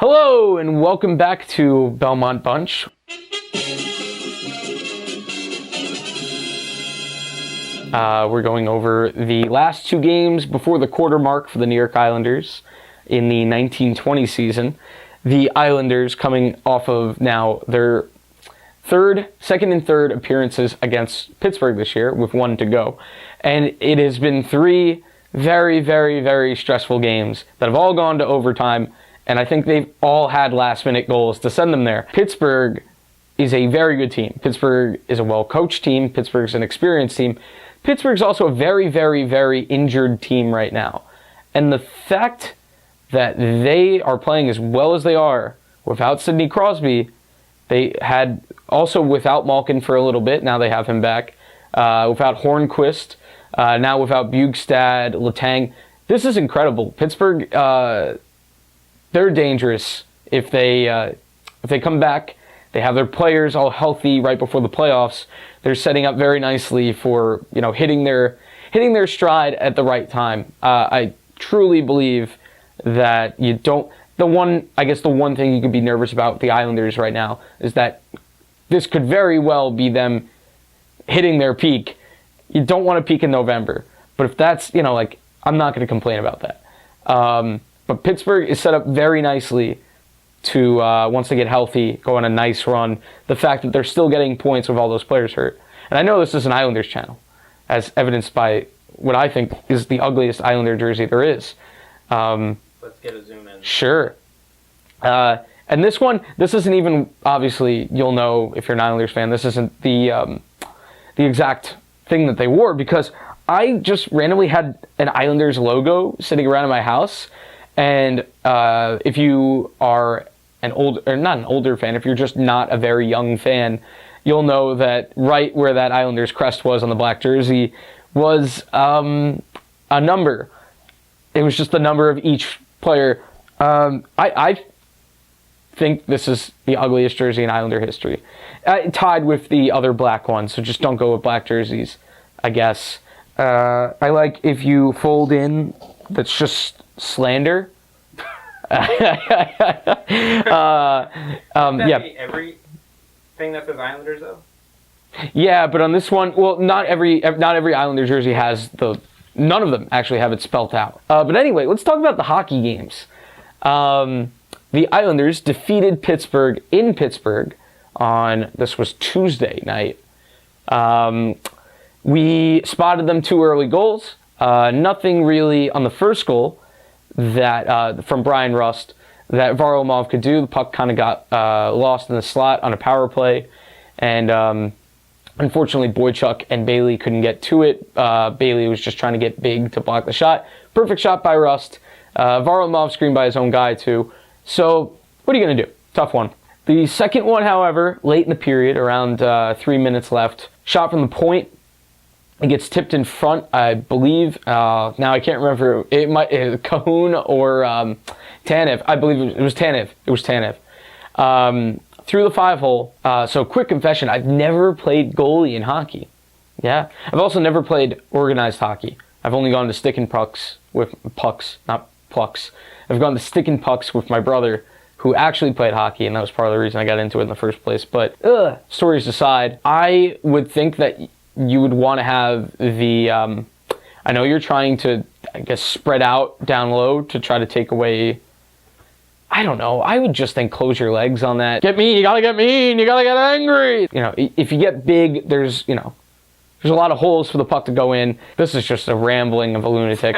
Hello and welcome back to Belmont Bunch. We're going over the last two games before the quarter mark for the New York Islanders in the 1920 season. The Islanders coming off of now their second and third appearances against Pittsburgh this year with one to go. And it has been three very, very, very stressful games that have all gone to overtime. And I think they've all had last-minute goals to send them there. Pittsburgh is a very good team. Pittsburgh is a well-coached team. Pittsburgh's an experienced team. Pittsburgh's also a very, very, very injured team right now. And the fact that they are playing as well as they are without Sidney Crosby, they had also without Malkin for a little bit. Now they have him back. Without Hornquist, now without Bjugstad, Letang. This is incredible. Pittsburgh... they're dangerous if they come back. They have their players all healthy right before the playoffs. They're setting up very nicely for hitting their stride at the right time. I truly believe that you don't. The one thing you could be nervous about with the Islanders right now is that this could very well be them hitting their peak. You don't want to peak in November, but if that's I'm not going to complain about that. But Pittsburgh is set up very nicely to, once they get healthy, go on a nice run. The fact that they're still getting points with all those players hurt. And I know this is an Islanders channel, as evidenced by what I think is the ugliest Islander jersey there is. Let's get a zoom in. Sure. And this isn't even, obviously, you'll know if you're an Islanders fan, this isn't the exact thing that they wore, because I just randomly had an Islanders logo sitting around in my house. And if you are not an older fan, if you're just not a very young fan, you'll know that right where that Islanders crest was on the black jersey was a number. It was just the number of each player. I think this is the ugliest jersey in Islander history. Tied with the other black ones, so just don't go with black jerseys, I guess. I like if you fold in, that's just slander. Everything that says Islanders though. Yeah, but on this one, well, not every Islander jersey has none of them actually have it spelt out. But anyway, let's talk about the hockey games. The Islanders defeated Pittsburgh in Pittsburgh this was Tuesday night. We spotted them 2 early goals. Nothing really on the first goal that from Brian Rust that Varlamov could do. The puck kind of got lost in the slot on a power play, and unfortunately Boychuk and Bailey couldn't get to it. Bailey was just trying to get big to block the shot. Perfect shot by Rust. Varlamov screened by his own guy too. So what are you going to do? Tough one. The second one, however, late in the period, around 3 minutes left, shot from the point. It gets tipped in front, I believe. Now I can't remember. It might Cahoon or Tanev. I believe it was Tanev. It was Tanev. Through the 5-hole. So quick confession: I've never played goalie in hockey. Yeah, I've also never played organized hockey. I've only gone to stick and pucks with pucks, not plucks. I've gone to stick and pucks with my brother, who actually played hockey, and that was part of the reason I got into it in the first place. But stories aside, I would think that you would want to have the, I know you're trying to, I guess, spread out down low to try to take away, I don't know, I would just think close your legs on that. Get mean, you gotta get mean, you gotta get angry. If you get big, there's a lot of holes for the puck to go in. This is just a rambling of a lunatic.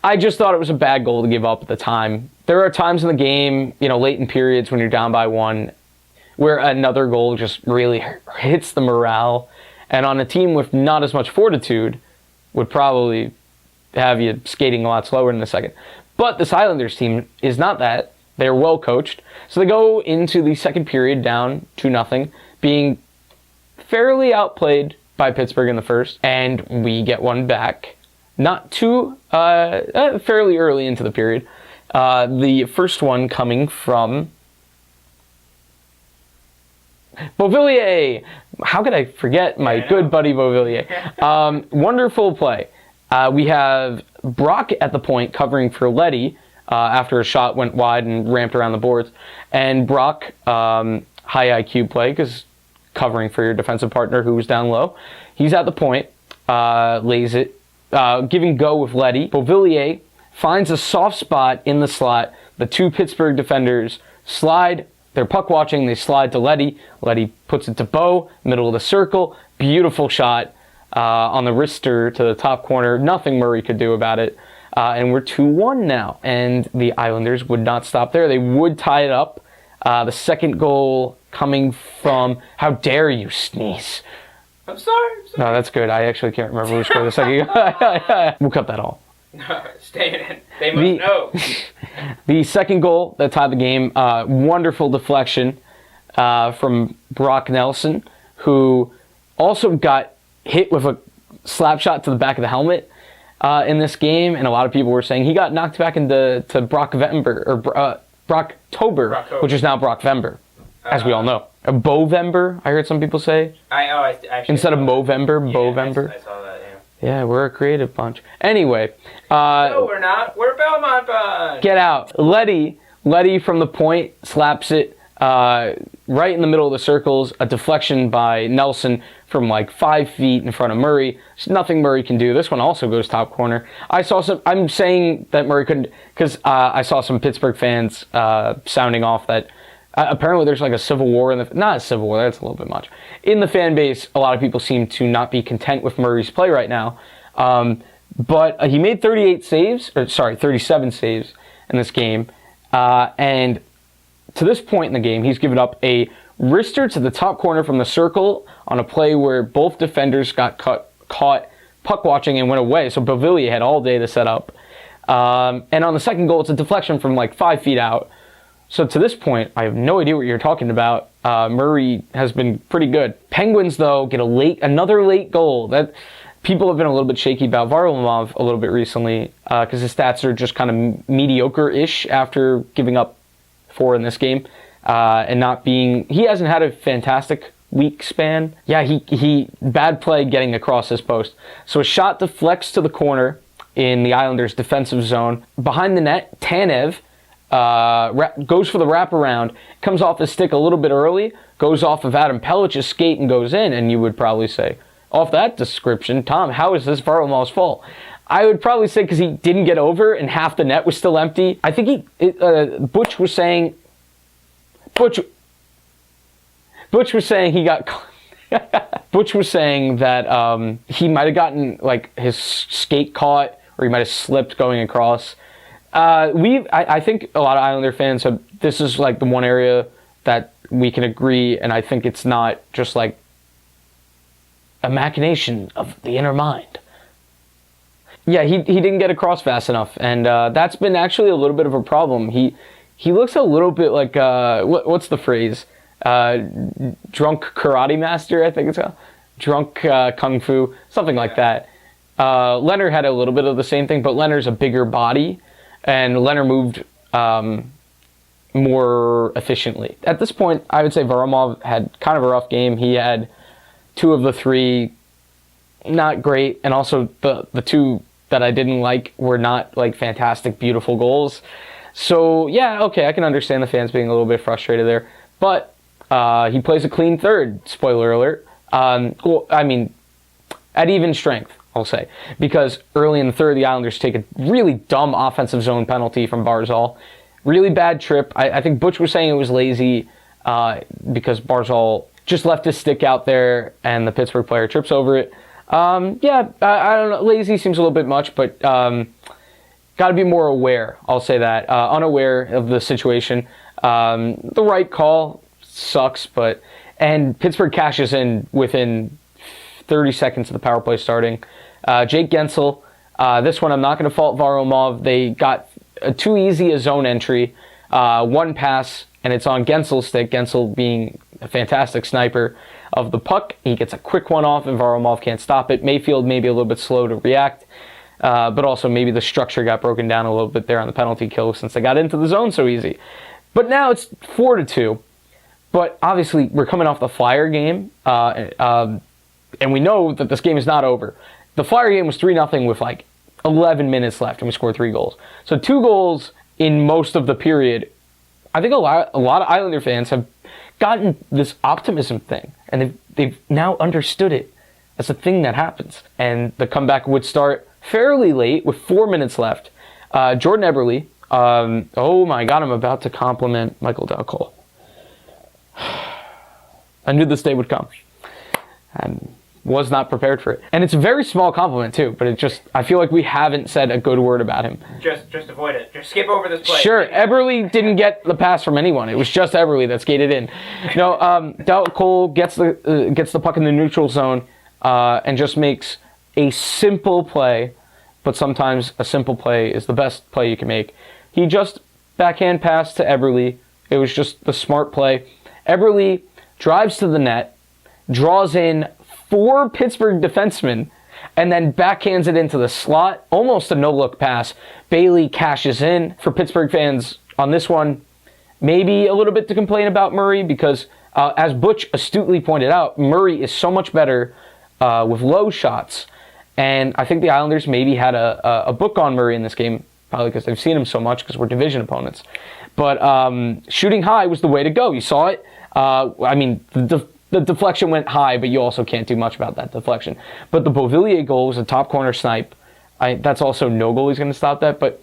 I just thought it was a bad goal to give up at the time. There are times in the game, late in periods when you're down by 1, where another goal just really hits the morale. And on a team with not as much fortitude, would probably have you skating a lot slower in the second. But this Islanders team is not that. They're well coached. So they go into the second period down 2-0, being fairly outplayed by Pittsburgh in the first. And we get one back. Not too, fairly early into the period. The first one coming from Beauvillier. How could I forget my good buddy Beauvillier? Wonderful play. We have Brock at the point covering for Leddy. after a shot went wide and ramped around the boards. And Brock, high IQ play, because covering for your defensive partner who was down low. He's at the point, lays it, giving go with Letty. Beauvillier finds a soft spot in the slot. The two Pittsburgh defenders slide. They're puck watching. They slide to Letty. Letty puts it to Beau, middle of the circle. Beautiful shot on the wrister to the top corner. Nothing Murray could do about it. And we're 2-1 now. And the Islanders would not stop there. They would tie it up. The second goal coming from... How dare you sneeze? I'm sorry. No, that's good. I actually can't remember who scored the second goal. We'll cut that all. No, stay in. They must know. The second goal that tied the game, wonderful deflection from Brock Nelson, who also got hit with a slap shot to the back of the helmet in this game, and a lot of people were saying he got knocked back into Brock Vember, or Brocktober, which is now Brock Vember, as we all know. Bovember, I heard some people say. I instead of Movember, Bovember. I saw that, yeah. Yeah, we're a creative bunch. Anyway. No, we're not. We're Belmont bunch. Get out. Letty from the point slaps it right in the middle of the circles. A deflection by Nelson from like 5 feet in front of Murray. There's nothing Murray can do. This one also goes top corner. I'm saying that Murray couldn't, because I saw some Pittsburgh fans sounding off that apparently there's like a civil war not a civil war, that's a little bit much. In the fan base, a lot of people seem to not be content with Murray's play right now. But he made 37 saves in this game. And to this point in the game, he's given up a wrister to the top corner from the circle on a play where both defenders got caught puck watching and went away. So Beauvillier had all day to set up. And on the second goal, it's a deflection from like 5 feet out. So to this point, I have no idea what you're talking about. Murray has been pretty good. Penguins, though, get another late goal. That people have been a little bit shaky about Varlamov a little bit recently because his stats are just kind of mediocre-ish after giving up 4 in this game and not being. He hasn't had a fantastic week span. Yeah, he bad play getting across his post. So a shot deflects to the corner in the Islanders' defensive zone. Behind the net, Tanev goes for the wraparound, comes off his stick a little bit early, goes off of Adam Pellich's skate and goes in, and you would probably say, off that description, Tom, how is this Varlamov's fault? I would probably say because he didn't get over and half the net was still empty. I think Butch was saying he got... Butch was saying that he might have gotten like his skate caught or he might have slipped going across. I think a lot of Islander fans have, this is like the one area that we can agree, and I think it's not just like a machination of the inner mind. Yeah, he didn't get across fast enough, and that's been actually a little bit of a problem. He looks a little bit like, what's the phrase? Drunk karate master, I think it's called. Drunk kung fu, something like that. Leonard had a little bit of the same thing, but Leonard's a bigger body, and Leonard moved more efficiently. At this point, I would say Varlamov had kind of a rough game. He had 2 of the 3 not great, and also the 2 that I didn't like were not like fantastic, beautiful goals. So yeah, okay, I can understand the fans being a little bit frustrated there, but he plays a clean third, spoiler alert. Well, I mean, at even strength, I'll say, because early in the third, the Islanders take a really dumb offensive zone penalty from Barzal. Really bad trip. I think Butch was saying it was lazy because Barzal just left his stick out there and the Pittsburgh player trips over it. I don't know. Lazy seems a little bit much, but got to be more aware. I'll say that. Unaware of the situation. The right call sucks, and Pittsburgh cashes in within 30 seconds of the power play starting. Jake Gensel, this one I'm not going to fault Varlamov. They got too easy a zone entry. One pass, and it's on Gensel's stick. Gensel being a fantastic sniper of the puck. He gets a quick one off, and Varlamov can't stop it. Mayfield maybe a little bit slow to react, but also maybe the structure got broken down a little bit there on the penalty kill since they got into the zone so easy. But now it's 4-2. But obviously, we're coming off the Flyer game, and we know that this game is not over. The Flyer game was 3-0 with like 11 minutes left, and we scored 3 goals. So 2 goals in most of the period. I think a lot of Islander fans have gotten this optimism thing, and they've now understood it as a thing that happens. And the comeback would start fairly late with 4 minutes left. Jordan Eberle, oh my God, I'm about to compliment Michael Dal Cole. I knew this day would come, and was not prepared for it. And it's a very small compliment too, but I feel like we haven't said a good word about him. Just avoid it. Just skip over this play. Sure, Eberle didn't get the pass from anyone. It was just Eberle that skated in. No, Dal Cole gets the puck in the neutral zone and just makes a simple play, but sometimes a simple play is the best play you can make. He just backhand passed to Eberle. It was just the smart play. Eberle drives to the net, draws in 4 Pittsburgh defensemen, and then backhands it into the slot. Almost a no-look pass. Bailey cashes in. For Pittsburgh fans on this one, maybe a little bit to complain about Murray because, as Butch astutely pointed out, Murray is so much better with low shots. And I think the Islanders maybe had a book on Murray in this game, probably because they've seen him so much because we're division opponents. But shooting high was the way to go. You saw it. The deflection went high, but you also can't do much about that deflection. But the Beauvillier goal was a top corner snipe. That's also no goalie's going to stop that. But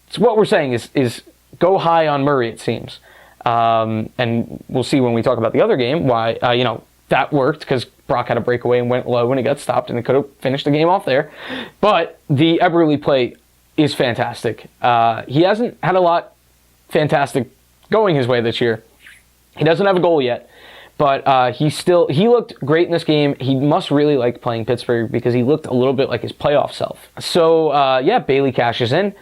it's what we're saying is go high on Murray, it seems. And we'll see when we talk about the other game why that worked because Brock had a breakaway and went low and it got stopped and it could have finished the game off there. But the Eberle play is fantastic. He hasn't had a lot fantastic going his way this year. He doesn't have a goal yet. But he looked great in this game. He must really like playing Pittsburgh because he looked a little bit like his playoff self. So, Bailey cashes in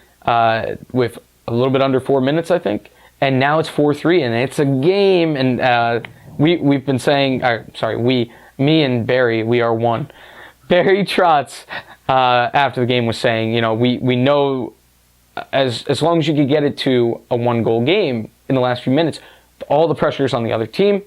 with a little bit under 4 minutes, I think. And now it's 4-3, and it's a game. And we've been saying, me and Barry, we are one. Barry Trotz, after the game, was saying, we know as long as you can get it to a 1-goal game in the last few minutes, all the pressure is on the other team.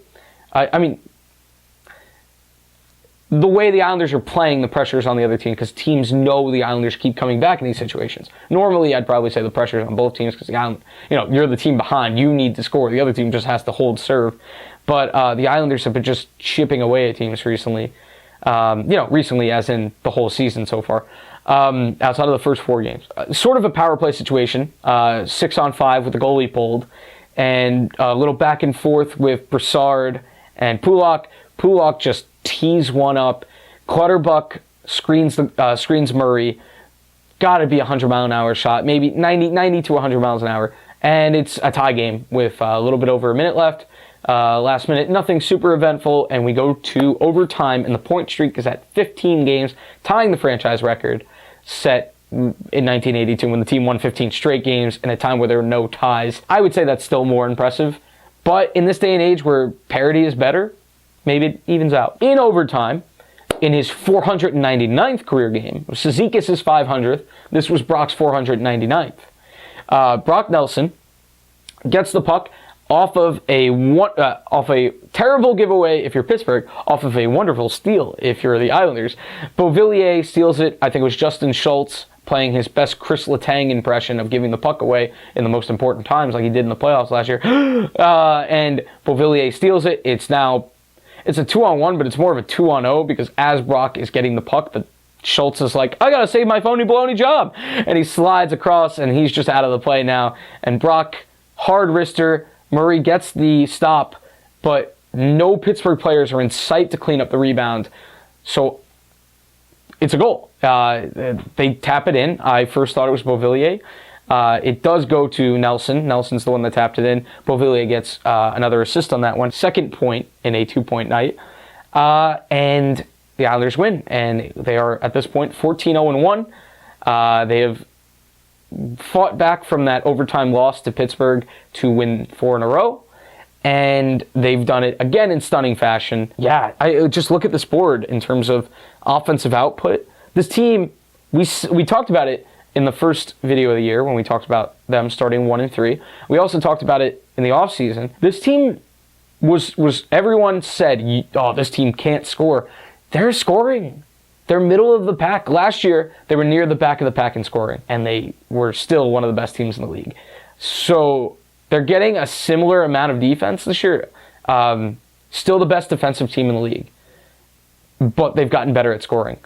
The way the Islanders are playing, the pressure is on the other team because teams know the Islanders keep coming back in these situations. Normally, I'd probably say the pressure is on both teams because you're the team behind. You need to score. The other team just has to hold serve. But the Islanders have been just chipping away at teams recently. Recently as in the whole season so far. Outside of the first 4 games. Sort of a power play situation. 6-on-5 with the goalie pulled. And a little back and forth with Brassard and Pulock. Pulock just tees one up. Clutterbuck screens Murray. Got to be a 100-mile-an-hour shot. Maybe 90 to 100 miles an hour. And it's a tie game with a little bit over a minute left. Last minute, nothing super eventful. And we go to overtime. And the point streak is at 15 games, tying the franchise record set in 1982 when the team won 15 straight games in a time where there were no ties. I would say that's still more impressive. But in this day and age where parity is better, maybe it evens out. In overtime, in his 499th career game, Cizikas' 500th, this was Brock's 499th. Brock Nelson gets the puck off of a terrible giveaway if you're Pittsburgh, off of a wonderful steal if you're the Islanders. Beauvillier steals it. I think it was Justin Schultz playing his best Chris Letang impression of giving the puck away in the most important times like he did in the playoffs last year. And Beauvillier steals it. It's a 2-on-1, but it's more of a 2-on-0 because as Brock is getting the puck, Schultz is like, I gotta save my phony baloney job. And he slides across and he's just out of the play now. And Brock, hard wrister, Murray gets the stop, but no Pittsburgh players are in sight to clean up the rebound. So it's a goal. They tap it in. I first thought it was Beauvillier. It does go to Nelson. Nelson's the one that tapped it in. Beauvillier gets another assist on that one. Second point in a 2-point night. And the Islanders win. And they are, at this point, 14-0-1. They have fought back from that overtime loss to Pittsburgh to win 4 in a row. And they've done it again in stunning fashion. Yeah, I just look at this board in terms of offensive output. This team, we talked about it in the first video of the year when we talked about them starting 1-3. We also talked about it in the offseason. This team was everyone said, oh, this team can't score. They're scoring. They're middle of the pack. Last year, they were near the back of the pack in scoring, and they were still one of the best teams in the league. So they're getting a similar amount of defense this year. Still the best defensive team in the league, but they've gotten better at scoring.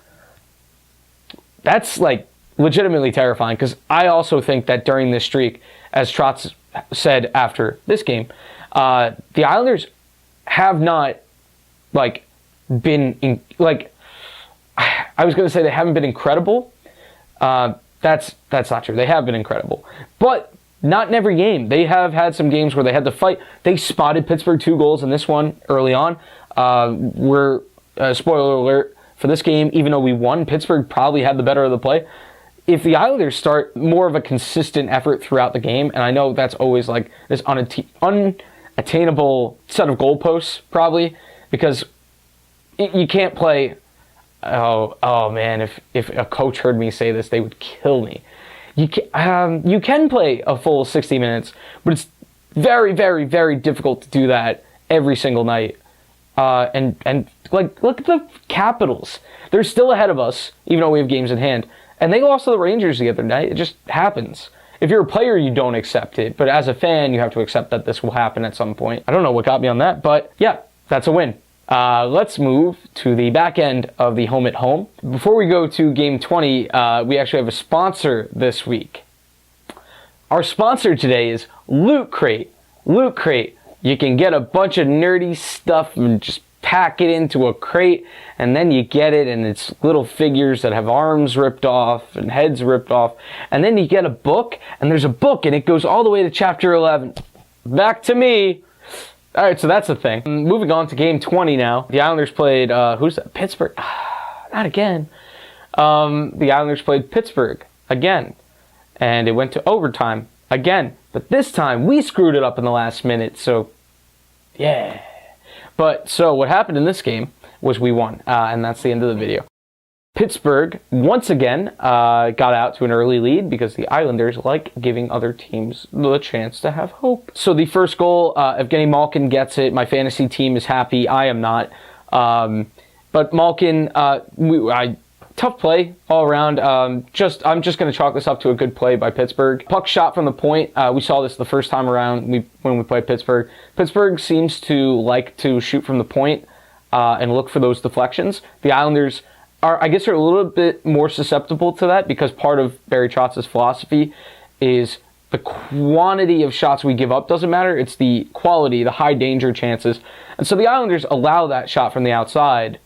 That's like legitimately terrifying, because I also think that during this streak, as Trotz said after this game, the Islanders have not been I was going to say they haven't been incredible. That's not true. They have been incredible, but not in every game. They have had some games where they had to fight. They spotted Pittsburgh 2 goals in this one early on. Spoiler alert for this game, even though we won, Pittsburgh probably had the better of the play. If the Islanders start more of a consistent effort throughout the game, and I know that's always like this unattainable set of goalposts, probably, because you can't play. Oh man! If a coach heard me say this, they would kill me. You can play a full 60 minutes, but it's very, very, very difficult to do that every single night. And look at the Capitals. They're still ahead of us, even though we have games in hand. And they lost to the Rangers the other night. It just happens. If you're a player, you don't accept it. But as a fan, you have to accept that this will happen at some point. I don't know what got me on that, but yeah, that's a win. Let's move to the back end of the home at home. Before we go to game 20, we actually have a sponsor this week. Our sponsor today is Loot Crate. Loot Crate. You can get a bunch of nerdy stuff and just pack it into a crate, and then you get it, and it's little figures that have arms ripped off and heads ripped off, and then you get a book, and there's a book, and it goes all the way to chapter 11. Back to me. All right, so that's the thing. Moving on to game 20 now. The Islanders played, who's that? Pittsburgh. Not again. The Islanders played Pittsburgh again, and it went to overtime again. But this time, we screwed it up in the last minute, so yeah. But so what happened in this game was we won, and that's the end of the video. Pittsburgh, once again, got out to an early lead because the Islanders like giving other teams the chance to have hope. So the first goal, Evgeny Malkin gets it. My fantasy team is happy. I am not. But Malkin, tough play all around. I'm just going to chalk this up to a good play by Pittsburgh. Puck shot from the point. We saw this the first time around when we played Pittsburgh. Pittsburgh seems to like to shoot from the point and look for those deflections. The Islanders are a little bit more susceptible to that because part of Barry Trotz's philosophy is the quantity of shots we give up doesn't matter. It's the quality, the high danger chances. And so the Islanders allow that shot from the outside.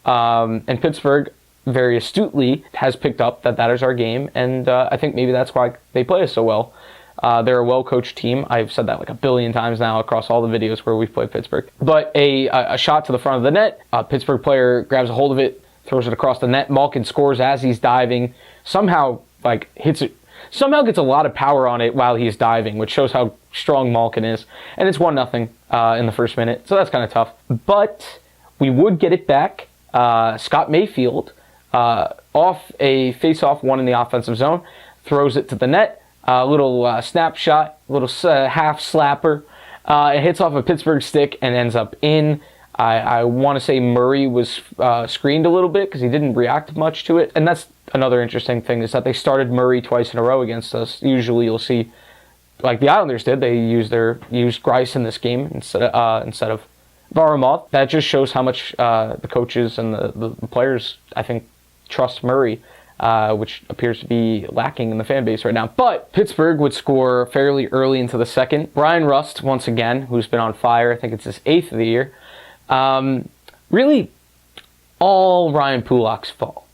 And Pittsburgh very astutely has picked up that is our game, and I think maybe that's why they play us so well. They're a well-coached team. I've said that like a billion times now across all the videos where we've played Pittsburgh. But a shot to the front of the net, a Pittsburgh player grabs a hold of it, throws it across the net. Malkin scores as he's diving. Somehow hits it. Somehow gets a lot of power on it while he's diving, which shows how strong Malkin is. And it's 1-0 in the first minute, so that's kind of tough. But we would get it back. Scott Mayfield, off a face-off one in the offensive zone, throws it to the net. A little snapshot, a little half slapper. It hits off a Pittsburgh stick and ends up in. I want to say Murray was screened a little bit because he didn't react much to it. And that's another interesting ththing, is that they started Murray twice in a row against us. Usually you'll see, like the Islanders did, they used Grice in this game instead of Varlamov. That just shows how much the coaches and the players, I think, trust Murray, which appears to be lacking in the fan base right now. But Pittsburgh would score fairly early into the second. Brian Rust, once again, who's been on fire. I think it's his 8th of the year. Really, all Ryan Pulak's fault.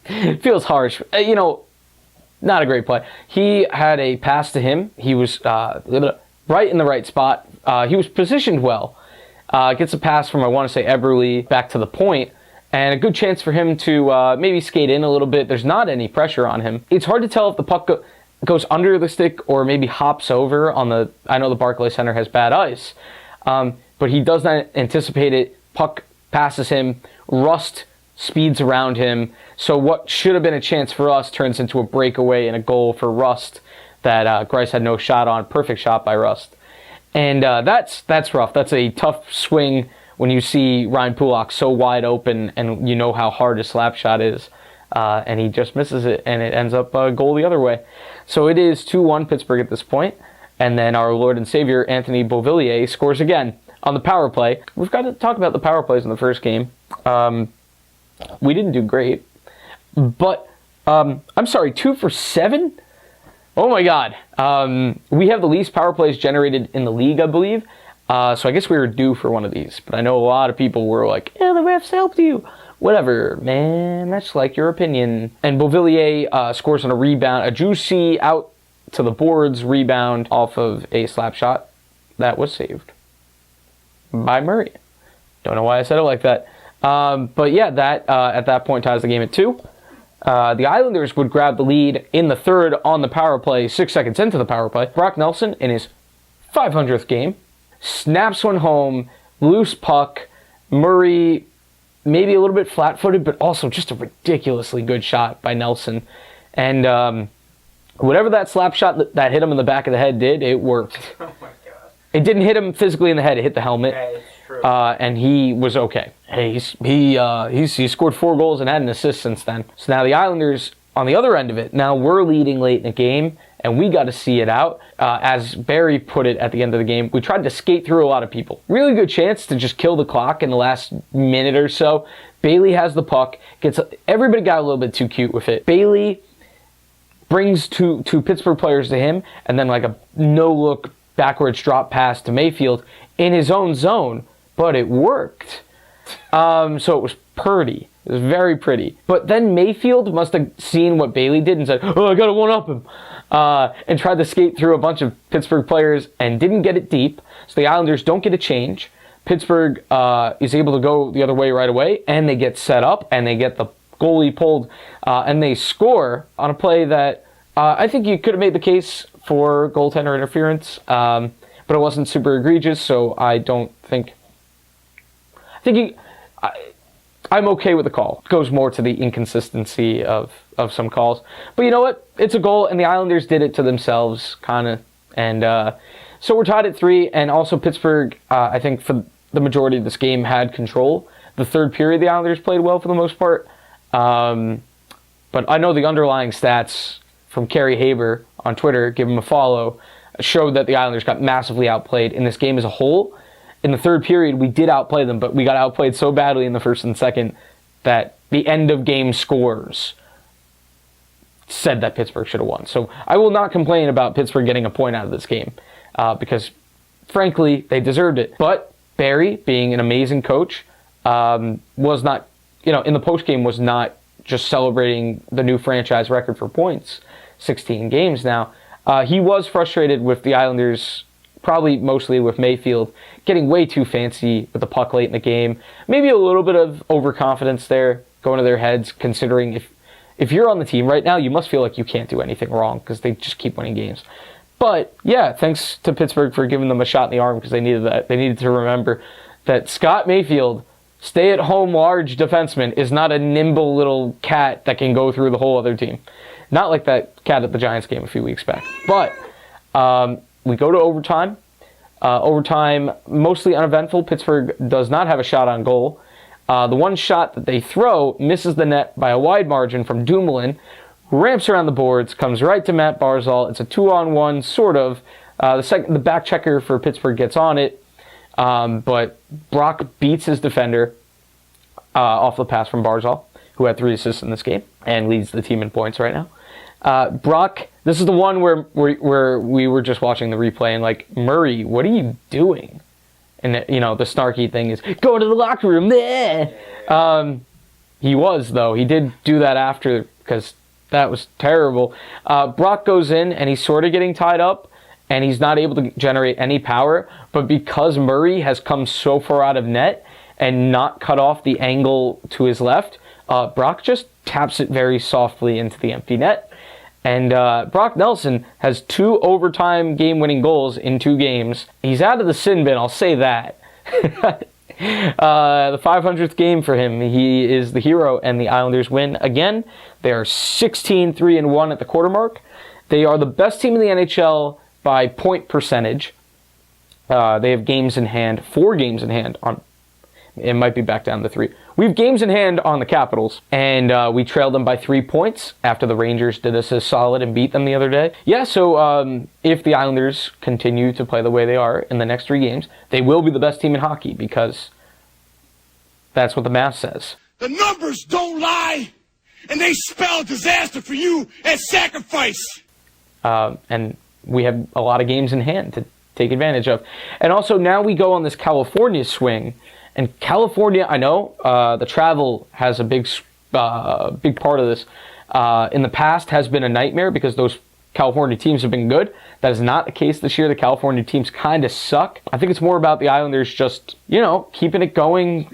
It feels harsh. Not a great play. He had a pass to him. He was right in the right spot. He was positioned well. Gets a pass from, I want to say, Eberle back to the point. And a good chance for him to maybe skate in a little bit. There's not any pressure on him. It's hard to tell if the puck goes under the stick or maybe hops over on the... I know the Barclays Center has bad ice. But he does not anticipate it. Puck passes him. Rust speeds around him. So what should have been a chance for us turns into a breakaway and a goal for Rust that Grice had no shot on. Perfect shot by Rust. And that's rough. That's a tough swing when you see Ryan Pulak so wide open and you know how hard his slap shot is. and he just misses it, and it ends up a goal the other way. So it is 2-1 Pittsburgh at this point, and then our Lord and Savior, Anthony Beauvillier, scores again on the power play. We've got to talk about the power plays in the first game. We didn't do great, but I'm sorry, 2 for 7? Oh my God. We have the least power plays generated in the league, I believe. So I guess we were due for one of these, but I know a lot of people were like, yeah, the refs helped you. Whatever, man, that's like your opinion. And Beauvillier scores on a rebound, a juicy out to the boards rebound off of a slap shot that was saved by Murray. Don't know why I said it like that. But yeah, that at that point ties the game at 2. The Islanders would grab the lead in the third on the power play, 6 seconds into the power play. Brock Nelson, in his 500th game, snaps one home, loose puck. Murray, maybe a little bit flat-footed, but also just a ridiculously good shot by Nelson. And whatever that slap shot that hit him in the back of the head did, it worked. Oh my God. It didn't hit him physically in the head, it hit the helmet. Yeah, it's true. And he was okay. He scored 4 goals and had an assist since then. So now the Islanders, on the other end of it, now we're leading late in the game, and we got to see it out. As Barry put it at the end of the game, we tried to skate through a lot of people. Really good chance to just kill the clock in the last minute or so. Bailey has the puck. Everybody got a little bit too cute with it. Bailey brings two Pittsburgh players to him, and then like a no-look backwards drop pass to Mayfield in his own zone, but it worked. So it was pretty. It was very pretty. But then Mayfield must have seen what Bailey did and said, oh, I got to one-up him. And tried to skate through a bunch of Pittsburgh players and didn't get it deep. So the Islanders don't get a change. Pittsburgh is able to go the other way right away, and they get set up, and they get the goalie pulled, and they score on a play that I think you could have made the case for goaltender interference, but it wasn't super egregious, so I don't think... I'm okay with the call. It goes more to the inconsistency of some calls. But you know what? It's a goal, and the Islanders did it to themselves, kind of. And so we're tied at 3, and also Pittsburgh, I think for the majority of this game, had control. The third period, the Islanders played well for the most part. But I know the underlying stats from Kerry Haber on Twitter, give him a follow, showed that the Islanders got massively outplayed in this game as a whole. In the third period, we did outplay them, but we got outplayed so badly in the first and second that the end of game scores said that Pittsburgh should have won. So I will not complain about Pittsburgh getting a point out of this game because, frankly, they deserved it. But Barry, being an amazing coach, was not, in the postgame was not just celebrating the new franchise record for points, 16 games now. He was frustrated with the Islanders, probably mostly with Mayfield, getting way too fancy with the puck late in the game. Maybe a little bit of overconfidence there going to their heads, considering if you're on the team right now, you must feel like you can't do anything wrong because they just keep winning games. But yeah, thanks to Pittsburgh for giving them a shot in the arm because they needed that. They needed to remember that Scott Mayfield, stay-at-home large defenseman, is not a nimble little cat that can go through the whole other team. Not like that cat at the Giants game a few weeks back. But we go to overtime. Overtime, mostly uneventful. Pittsburgh does not have a shot on goal. The one shot that they throw misses the net by a wide margin from Dumoulin, ramps around the boards, comes right to Matt Barzal. It's a 2-on-1, sort of. The back checker for Pittsburgh gets on it, but Brock beats his defender off the pass from Barzal, who had 3 assists in this game and leads the team in points right now. Brock, this is the one where we were just watching the replay and like, Murray, what are you doing? And the snarky thing is, go to the locker room. He was, though. He did do that after because that was terrible. Brock goes in and he's sort of getting tied up and he's not able to generate any power. But because Murray has come so far out of net and not cut off the angle to his left, Brock just taps it very softly into the empty net. And Brock Nelson has 2 overtime game-winning goals in 2 games. He's out of the sin bin, I'll say that. The 500th game for him. He is the hero, and the Islanders win again. They are 16-3-1 at the quarter mark. They are the best team in the NHL by point percentage. They have games in hand, 4 games in hand on it might be back down to 3. We have games in hand on the Capitals, and we trailed them by 3 points after the Rangers did us a solid and beat them the other day. Yeah, so if the Islanders continue to play the way they are in the next 3 games, they will be the best team in hockey because that's what the math says. The numbers don't lie, and they spell disaster for you as sacrifice. And we have a lot of games in hand to take advantage of. And also now we go on this California swing. And California, I know the travel has a big part of this. In the past has been a nightmare because those California teams have been good. That is not the case this year. The California teams kind of suck. I think it's more about the Islanders just, keeping it going.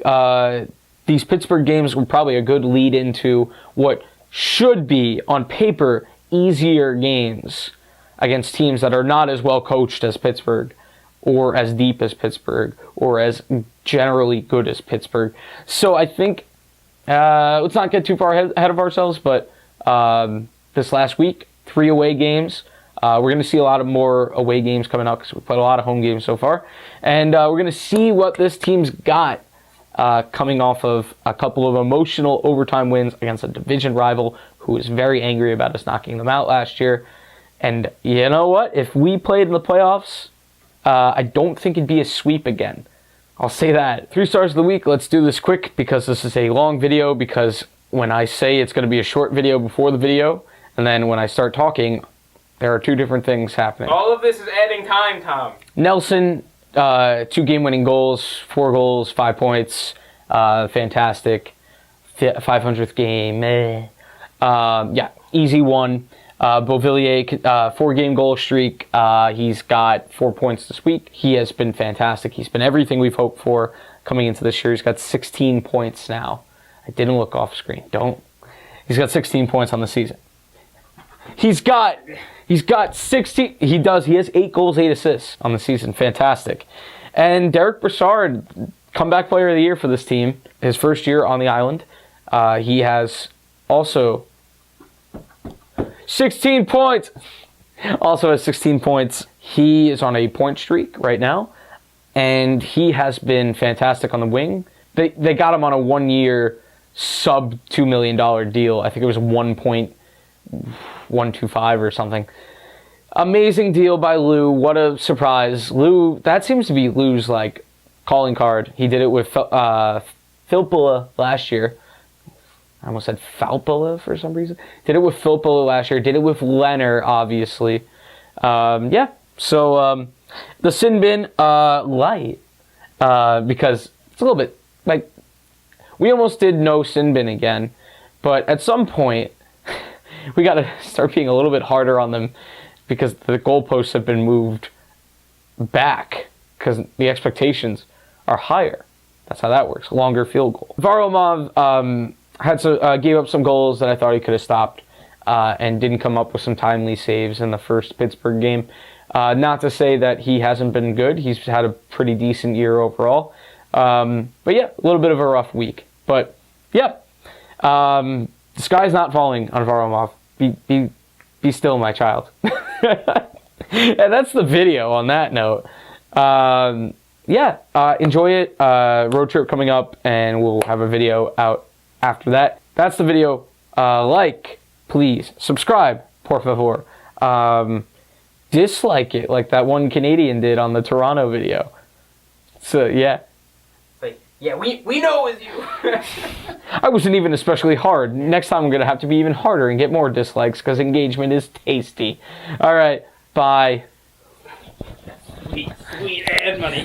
These Pittsburgh games were probably a good lead into what should be, on paper, easier games against teams that are not as well coached as Pittsburgh, or as deep as Pittsburgh, or as generally good as Pittsburgh. So I think, let's not get too far ahead of ourselves, but this last week, 3 away games. We're going to see a lot of more away games coming up because we played a lot of home games so far. And we're going to see what this team's got coming off of a couple of emotional overtime wins against a division rival who was very angry about us knocking them out last year. And you know what? If we played in the playoffs, I don't think it'd be a sweep again. I'll say that. 3 stars of the week. Let's do this quick because this is a long video, because when I say it's going to be a short video before the video, and then when I start talking, there are 2 different things happening. All of this is adding time, Tom. Nelson, 2 game-winning goals, 4 goals, 5 points. Fantastic. 500th game. Yeah, easy one. Beauvillier, 4-game goal streak. He's got 4 points this week. He has been fantastic. He's been everything we've hoped for coming into this year. He's got 16 points now. I didn't look off screen. He's got 16 points on the season. He's got 16. He does. He has 8 goals, 8 assists on the season. Fantastic. And Derek Brassard, comeback player of the year for this team. His first year on the island. He has also 16 points. Also has 16 points. He is on a point streak right now, and he has been fantastic on the wing. They got him on a 1-year sub $2 million deal. I think it was 1.125 or something. Amazing deal by Lou. What a surprise. Lou, that seems to be Lou's calling card. He did it with Filppula last year. I almost said Falpula for some reason. Did it with Filppula last year. Did it with Leonard, obviously. Yeah. So the sin bin light, because it's a little bit we almost did no sin bin again, but at some point we got to start being a little bit harder on them because the goalposts have been moved back because the expectations are higher. That's how that works. Longer field goal. Varlamov gave up some goals that I thought he could have stopped, and didn't come up with some timely saves in the first Pittsburgh game. Not to say that he hasn't been good. He's had a pretty decent year overall. But yeah, a little bit of a rough week. But yeah, the sky's not falling on Varlamov. Be still, my child. And that's the video on that note. Yeah, enjoy it. Road trip coming up, and we'll have a video out after that. That's the video. Please, subscribe, por favor. Dislike it like that one Canadian did on the Toronto video. So, yeah. Yeah, we know it was you. I wasn't even especially hard. Next time I'm going to have to be even harder and get more dislikes because engagement is tasty. All right, bye. Sweet ad money.